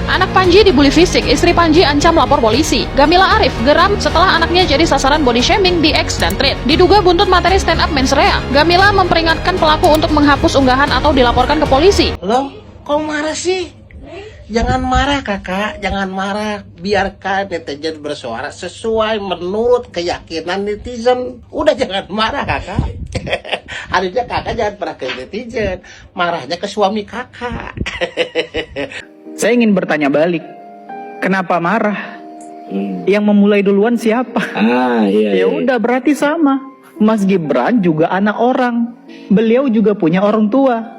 Anak Panji dibully fisik, istri Panji ancam lapor polisi. Gamila Arif geram setelah anaknya jadi sasaran body shaming di X dan Thread. Diduga buntut materi stand up mensrea. Gamila memperingatkan pelaku untuk menghapus unggahan atau dilaporkan ke polisi. Loh, kok marah sih? Jangan marah kakak, jangan marah. Biarkan netizen bersuara sesuai menurut keyakinan netizen. Udah jangan marah kakak. Harusnya kakak jangan pernah ke netizen, marahnya ke suami kakak. Saya ingin bertanya balik, kenapa marah? Yang memulai duluan siapa? Ya udah berarti sama. Mas Gibran juga anak orang. Beliau juga punya orang tua.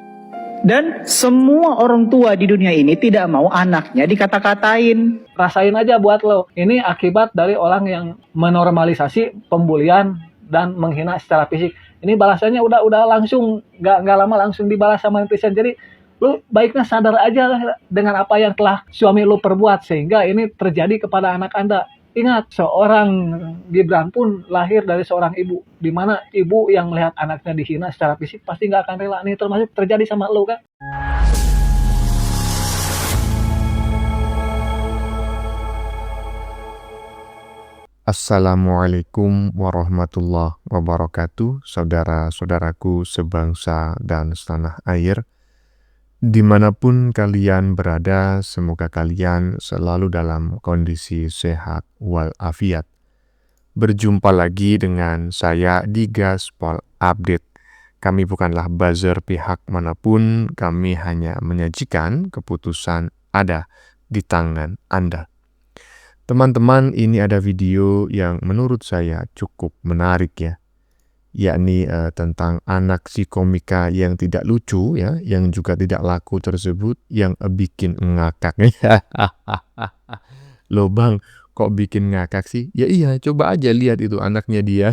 Dan semua orang tua di dunia ini tidak mau anaknya dikata-katain. Rasain aja buat lo. Ini akibat dari orang yang menormalisasi pembulian dan menghina secara fisik. Ini balasannya udah langsung, nggak lama langsung dibalas sama netizen. Jadi lu baiknya sadar aja dengan apa yang telah suami lu perbuat sehingga ini terjadi kepada anak Anda. Ingat, seorang Gibran pun lahir dari seorang ibu, di mana ibu yang melihat anaknya dihina secara fisik pasti nggak akan rela. Ini termasuk terjadi sama lu kan? Assalamualaikum warahmatullahi wabarakatuh, saudara-saudaraku sebangsa dan setanah air. Dimanapun kalian berada, semoga kalian selalu dalam kondisi sehat walafiat. Berjumpa lagi dengan saya di Gaspol Update. Kami bukanlah buzzer pihak manapun, kami hanya menyajikan keputusan ada di tangan Anda. Teman-teman, ini ada video yang menurut saya cukup menarik ya. Yakni tentang anak si komika yang tidak lucu ya, yang juga tidak laku tersebut yang bikin ngakak. Loh bang, kok bikin ngakak sih? Ya iya, coba aja lihat itu anaknya dia.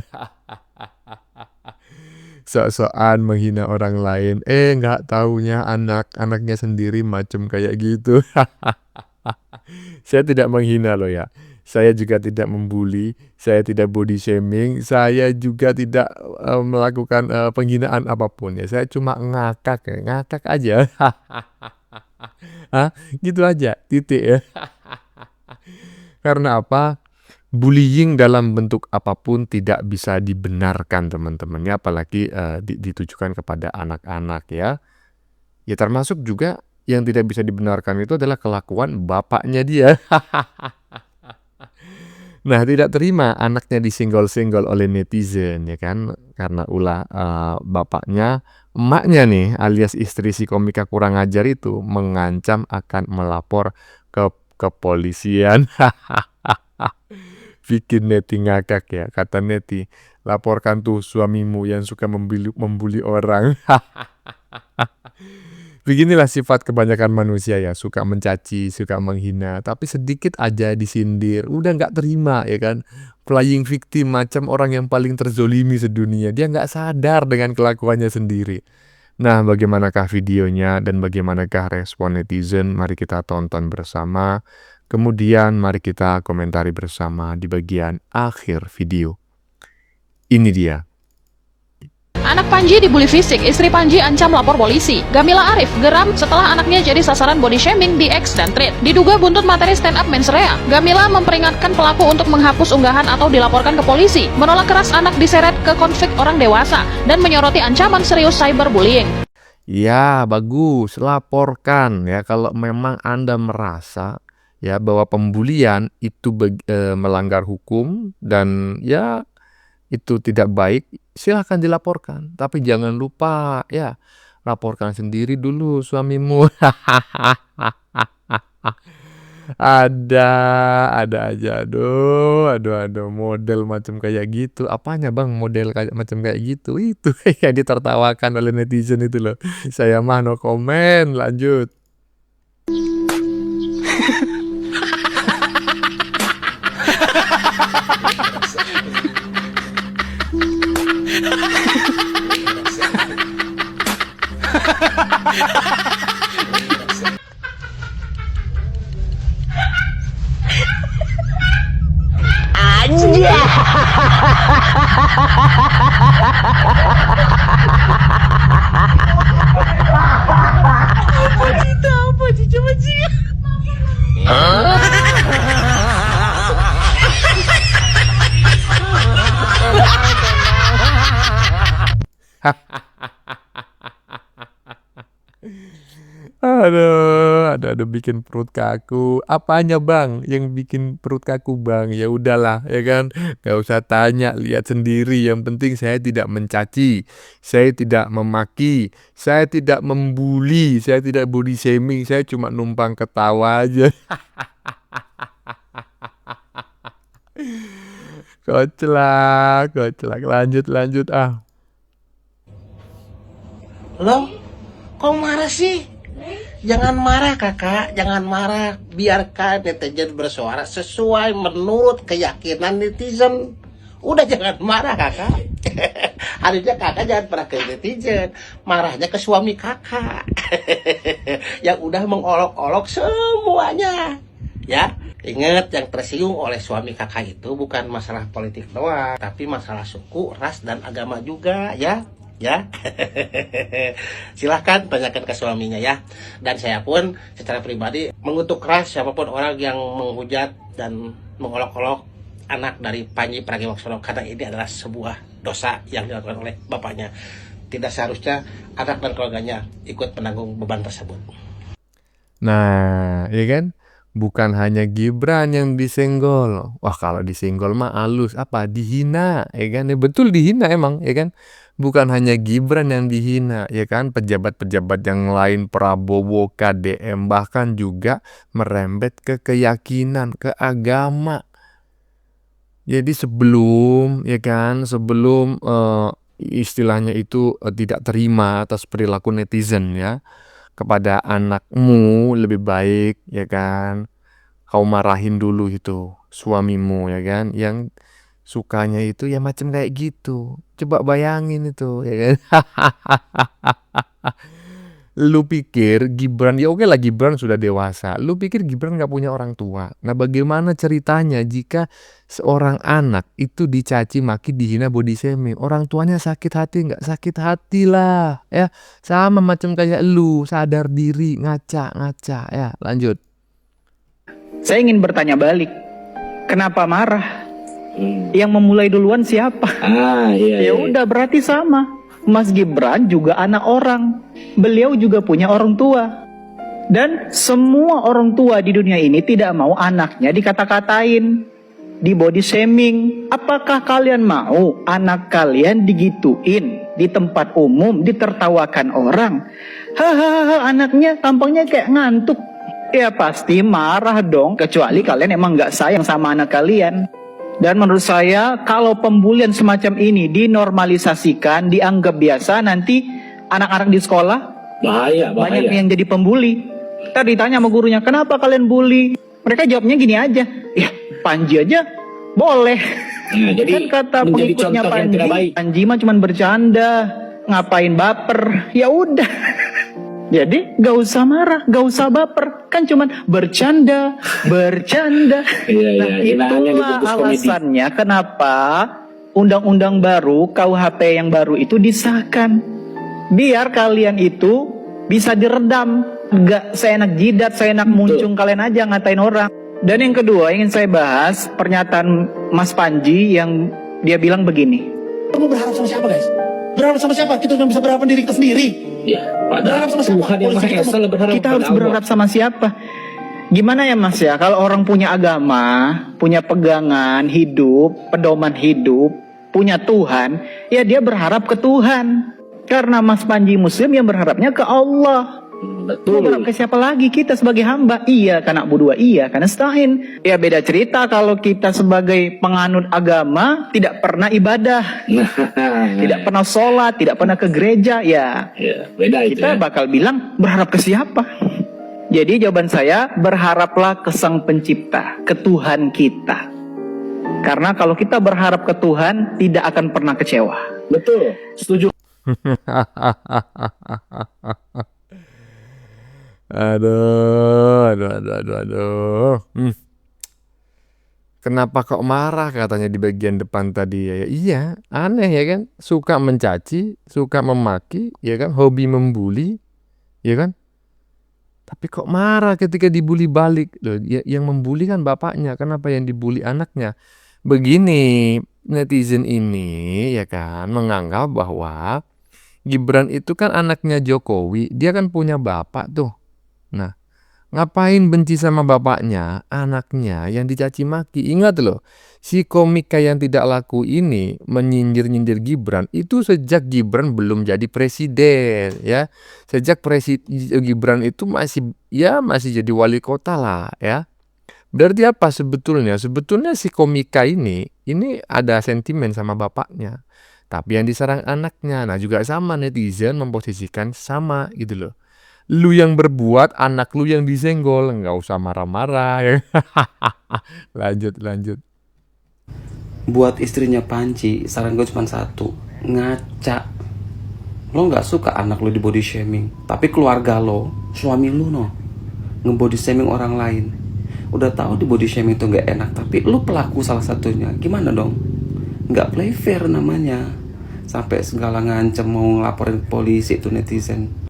Sok-sokan menghina orang lain, nggak taunya anaknya sendiri macam kayak gitu. Saya tidak menghina loh ya. Saya juga tidak membuli, saya tidak body shaming, saya juga tidak melakukan penghinaan apapun ya. Saya cuma ngakak aja. Hah? Gitu aja, titik ya. Karena apa? Bullying dalam bentuk apapun tidak bisa dibenarkan teman-teman ya, apalagi ditujukan kepada anak-anak ya. Ya termasuk juga yang tidak bisa dibenarkan itu adalah kelakuan bapaknya dia. Nah, tidak terima anaknya disenggol-senggol oleh netizen ya kan, karena ulah bapaknya, emaknya nih alias istri si komika kurang ajar itu mengancam akan melapor ke kepolisian. Bikin neti ngakak ya, kata neti, laporkan tuh suamimu yang suka membuli orang. Beginilah sifat kebanyakan manusia ya, suka mencaci, suka menghina, tapi sedikit aja disindir, udah nggak terima ya kan. Playing victim macam orang yang paling terzolimi sedunia, dia nggak sadar dengan kelakuannya sendiri. Nah, bagaimanakah videonya dan bagaimanakah respon netizen? Mari kita tonton bersama, kemudian mari kita komentari bersama di bagian akhir video. Ini dia. Anak Panji dibully fisik, istri Panji ancam lapor polisi. Gamila Arif geram setelah anaknya jadi sasaran body shaming di X dan Thread. Diduga buntut materi stand up mensrea. Gamila memperingatkan pelaku untuk menghapus unggahan atau dilaporkan ke polisi, menolak keras anak diseret ke konflik orang dewasa, dan menyoroti ancaman serius cyberbullying. Ya, bagus, laporkan ya kalau memang Anda merasa ya bahwa pembulian itu melanggar hukum dan ya itu tidak baik, silahkan dilaporkan. Tapi jangan lupa ya, laporkan sendiri dulu suamimu. Ada aja, aduh, model macam kayak gitu. Apanya bang model macam kayak gitu? Itu kayak ditertawakan oleh netizen itu loh. Saya mah no komen, lanjut. Aduh, bikin perut kaku. Apanya bang yang bikin perut kaku bang? Ya udahlah, ya kan? Gak usah tanya, lihat sendiri. Yang penting saya tidak mencaci, saya tidak memaki, saya tidak membuli, saya tidak body shaming, saya cuma numpang ketawa aja. Koclak, lanjut ah. Loh, kok marah sih? Jangan marah kakak, jangan marah. Biarkan netizen bersuara sesuai menurut keyakinan netizen. Udah jangan marah kakak. Harusnya kakak jangan pernah ke netizen, marahnya ke suami kakak. Yang udah mengolok-olok semuanya. Ya, ingat yang tersinggung oleh suami kakak itu bukan masalah politik doang, tapi masalah suku, ras, dan agama juga ya. Ya, silahkan tanyakan ke suaminya ya. Dan saya pun secara pribadi mengutuk keras siapapun orang yang menghujat dan mengolok-olok anak dari Panji Pragiwaksono, karena ini adalah sebuah dosa yang dilakukan oleh bapaknya. Tidak seharusnya anak dan keluarganya ikut menanggung beban tersebut. Nah, ya kan? Bukan hanya Gibran yang disenggol. Wah, kalau disenggol mah halus, apa dihina, ya kan? Ya, betul dihina emang, ya kan? Bukan hanya Gibran yang dihina, ya kan? Pejabat-pejabat yang lain, Prabowo, KDM, bahkan juga merembet ke keyakinan, ke agama. Jadi sebelum, ya kan? Sebelum istilahnya itu tidak terima atas perilaku netizen ya, kepada anakmu lebih baik, ya kan, kau marahin dulu itu suamimu, ya kan, yang sukanya itu ya macam kayak gitu. Coba bayangin itu, ya kan. Lu pikir Gibran, ya oke lah Gibran sudah dewasa, lu pikir Gibran gak punya orang tua? Nah, bagaimana ceritanya jika seorang anak itu dicaci maki, dihina, body shaming, orang tuanya sakit hati nggak? Sakit hati lah ya, sama macam kayak lu, sadar diri, ngaca ya. Lanjut. Saya ingin bertanya balik, kenapa marah? Yang memulai duluan siapa? Ya udah berarti sama. Mas Gibran juga anak orang. Beliau juga punya orang tua. Dan semua orang tua di dunia ini tidak mau anaknya dikata-katain, di body shaming. Apakah kalian mau anak kalian digituin di tempat umum, ditertawakan orang? Hahaha, anaknya tampangnya kayak ngantuk. Ya pasti marah dong, kecuali kalian emang nggak sayang sama anak kalian. Dan menurut saya kalau pembulian semacam ini dinormalisasikan, dianggap biasa, nanti anak-anak di sekolah bahaya. Banyak yang jadi pembuli. Tadi ditanya sama gurunya, kenapa kalian bully? Mereka jawabnya gini aja, ya Panji aja boleh. Nah, jadi kan kata pengikutnya Panji mah cuma bercanda, ngapain baper? Ya udah. Jadi gak usah marah, gak usah baper, kan cuman bercanda. Nah, itulah alasannya kenapa undang-undang baru, KUHP yang baru itu disahkan. Biar kalian itu bisa diredam, gak seenak jidat, seenak muncung kalian aja ngatain orang. Dan yang kedua ingin saya bahas pernyataan Mas Panji yang dia bilang begini. Kamu berharap sama siapa guys? Berharap sama siapa? Kita cuma bisa berharap diri kita sendiri. Ya, padahal Tuhan yang Maha Esa kita harus berharap sama siapa? Gimana ya Mas ya, kalau orang punya agama, punya pegangan hidup, pedoman hidup, punya Tuhan, ya dia berharap ke Tuhan. Karena Mas Panji Muslim yang berharapnya ke Allah. Betul. Berharap ke siapa lagi? Kita sebagai hamba. Iya karena berdua, iya karena stain. Ya beda cerita kalau kita sebagai penganut agama tidak pernah ibadah, tidak pernah sholat, tidak pernah ke gereja. Ya beda itu. Kita bakal bilang berharap ke siapa? Jadi jawaban saya, berharaplah ke Sang Pencipta, ke Tuhan kita. Karena kalau kita berharap ke Tuhan, tidak akan pernah kecewa. Betul, setuju. Aduh. Kenapa kok marah katanya di bagian depan tadi ya? Iya, aneh ya kan? Suka mencaci, suka memaki, ya kan? Hobi membuli, ya kan? Tapi kok marah ketika dibully balik? Loh, yang membuli kan bapaknya, kenapa yang dibully anaknya? Begini, netizen ini ya kan menganggap bahwa Gibran itu kan anaknya Jokowi, dia kan punya bapak tuh. Nah, ngapain benci sama bapaknya, anaknya yang dicaci maki? Ingat loh, si komika yang tidak laku ini menyindir-nyindir Gibran itu sejak Gibran belum jadi presiden ya. Sejak Gibran itu masih jadi wali kota lah ya. Berarti apa sebetulnya? Sebetulnya si komika ini ada sentimen sama bapaknya. Tapi yang diserang anaknya. Nah, juga sama netizen memposisikan sama gitu loh. Lu yang berbuat, anak lu yang disenggol, nggak usah marah-marah ya. Lanjut. Buat istrinya Panji, saran gue cuma satu, ngaca. Lo nggak suka anak lo di body shaming, tapi keluarga lo, suami lo nge-body shaming orang lain. Udah tahu di body shaming itu nggak enak, tapi lo pelaku salah satunya, gimana dong? Nggak play fair namanya. Sampai segala ngancem mau ngelaporin ke polisi itu netizen.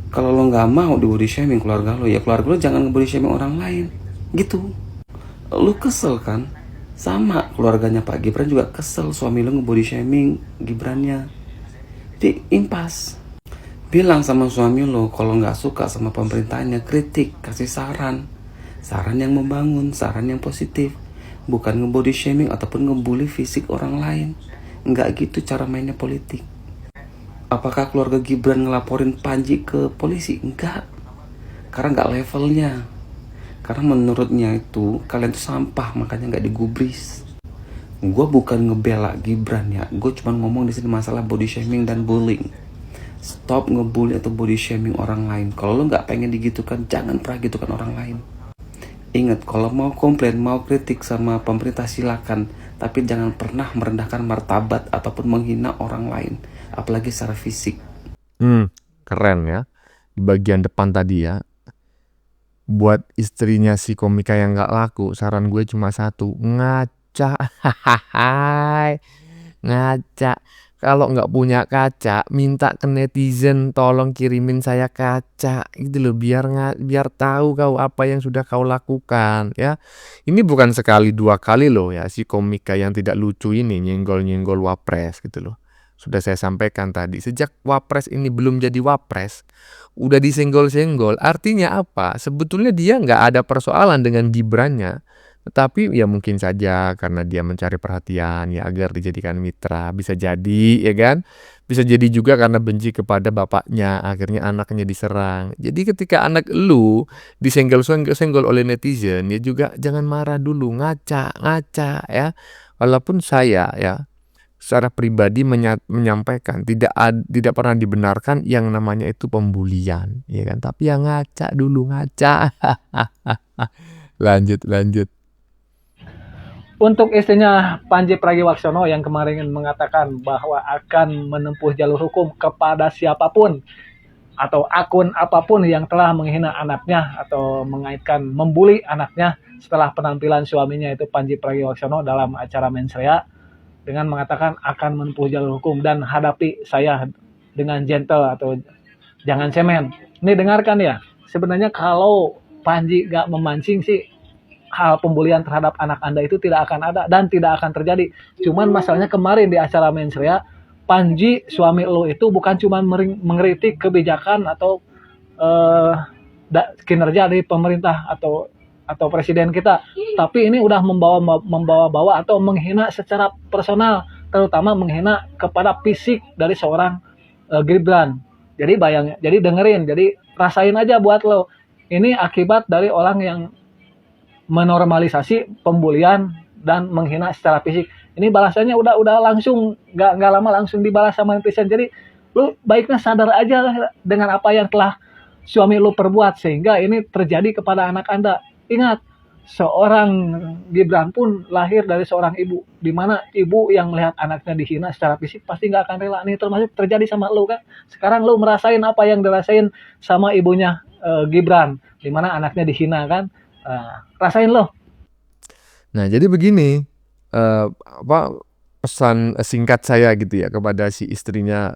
Kalau lo nggak mau di body shaming keluarga lo, ya keluarga lo jangan nge-body shaming orang lain, gitu. Lo kesel kan? Sama keluarganya Pak Gibran juga kesel suami lo nge-body shaming Gibrannya. Jadi impas. Bilang sama suami lo kalau nggak suka sama pemerintahnya, kritik, kasih saran. Saran yang membangun, saran yang positif. Bukan nge-body shaming ataupun ngebully fisik orang lain. Nggak gitu cara mainnya politik. Apakah keluarga Gibran ngelaporin Panji ke polisi? Enggak. Karena nggak levelnya. Karena menurutnya itu kalian tuh sampah, makanya nggak digubris. Gue bukan ngebela Gibran ya, gue cuma ngomong di sini masalah body shaming dan bullying. Stop ngebully atau body shaming orang lain. Kalau lo nggak pengen digitukan, jangan pernah gitukan orang lain. Ingat, kalau mau komplain, mau kritik sama pemerintah silakan, tapi jangan pernah merendahkan martabat ataupun menghina orang lain, apalagi secara fisik. Keren ya. Di bagian depan tadi ya. Buat istrinya si komika yang nggak laku, saran gue cuma satu, ngaca. Ngaca. Kalau nggak punya kaca, minta ke netizen tolong kirimin saya kaca gitu loh, biar tahu kau apa yang sudah kau lakukan ya. Ini bukan sekali dua kali loh ya si komika yang tidak lucu ini nyenggol-nyenggol Wapres gitu loh. Sudah saya sampaikan tadi, sejak Wapres ini belum jadi Wapres, udah disenggol-senggol. Artinya apa? Sebetulnya dia nggak ada persoalan dengan Gibrannya. Tetapi ya mungkin saja karena dia mencari perhatian ya agar dijadikan mitra. Bisa jadi ya kan? Bisa jadi juga karena benci kepada bapaknya. Akhirnya anaknya diserang. Jadi ketika anak lu disenggol-senggol oleh netizen, ya juga jangan marah dulu. Ngaca ya. Walaupun saya ya secara pribadi menyampaikan tidak pernah dibenarkan yang namanya itu pembulian ya kan, tapi yang ngaca dulu, ngaca. lanjut. Untuk istrinya Panji Pragiwaksono yang kemarin mengatakan bahwa akan menempuh jalur hukum kepada siapapun atau akun apapun yang telah menghina anaknya atau mengaitkan membuli anaknya setelah penampilan suaminya itu Panji Pragiwaksono dalam acara Mensrea, dengan mengatakan akan menempuh jalur hukum dan hadapi saya dengan gentle atau jangan cemen. Ini dengarkan ya, sebenarnya kalau Panji gak memancing sih, hal pembulian terhadap anak Anda itu tidak akan ada dan tidak akan terjadi. Cuman masalahnya kemarin di acara Mensrea, Panji suami lo itu bukan cuma mengkritik kebijakan atau kinerja dari pemerintah atau presiden kita, tapi ini udah membawa-bawa atau menghina secara personal, terutama menghina kepada fisik dari seorang Gibran. Jadi dengerin, jadi rasain aja buat lo. Ini akibat dari orang yang menormalisasi pembulian dan menghina secara fisik. Ini balasannya udah langsung, nggak lama langsung dibalas sama netizen. Jadi lu baiknya sadar aja dengan apa yang telah suami lu perbuat sehingga ini terjadi kepada anak Anda. Ingat, seorang Gibran pun lahir dari seorang ibu, di mana ibu yang melihat anaknya dihina secara fisik pasti nggak akan rela. Ini termasuk terjadi sama lu kan. Sekarang lu merasain apa yang dirasain sama ibunya Gibran, di mana anaknya dihina kan. Rasain lo. Nah, jadi begini, pesan singkat saya gitu ya kepada si istrinya,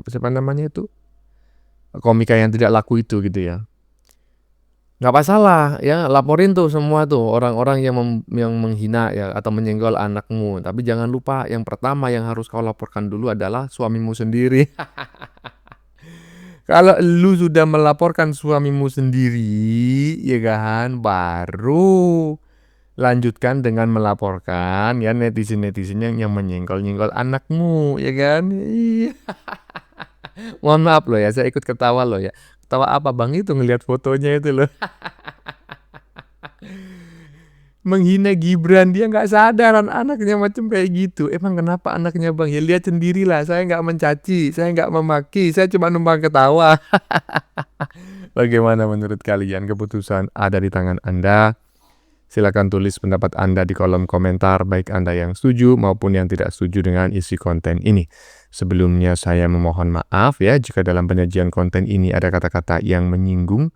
siapa namanya itu, komika yang tidak laku itu gitu ya. Nggak masalah ya, laporin tuh semua tuh orang-orang yang menghina ya atau menyenggol anakmu. Tapi jangan lupa yang pertama yang harus kau laporkan dulu adalah suamimu sendiri. Kalau lu sudah melaporkan suamimu sendiri, ya kan, baru lanjutkan dengan melaporkan ya netizen-netizen yang menyenggol-nyenggol anakmu, ya kan. Iya. Mohon maaf loh ya, saya ikut ketawa loh ya. Ketawa apa bang itu ngelihat fotonya itu loh. Menghina Gibran, dia nggak sadar anaknya macam kayak gitu. Emang kenapa anaknya bang? Ya lihat sendirilah, saya nggak mencaci, saya nggak memaki, saya cuma numpang ketawa. Bagaimana menurut kalian? Keputusan ada di tangan Anda. Silakan tulis pendapat Anda di kolom komentar, baik Anda yang setuju maupun yang tidak setuju dengan isi konten ini. Sebelumnya saya memohon maaf ya jika dalam penyajian konten ini ada kata-kata yang menyinggung,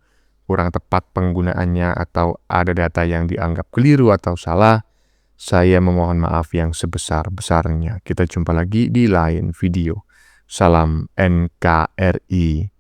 kurang tepat penggunaannya, atau ada data yang dianggap keliru atau salah. Saya memohon maaf yang sebesar-besarnya. Kita jumpa lagi di lain video. Salam NKRI.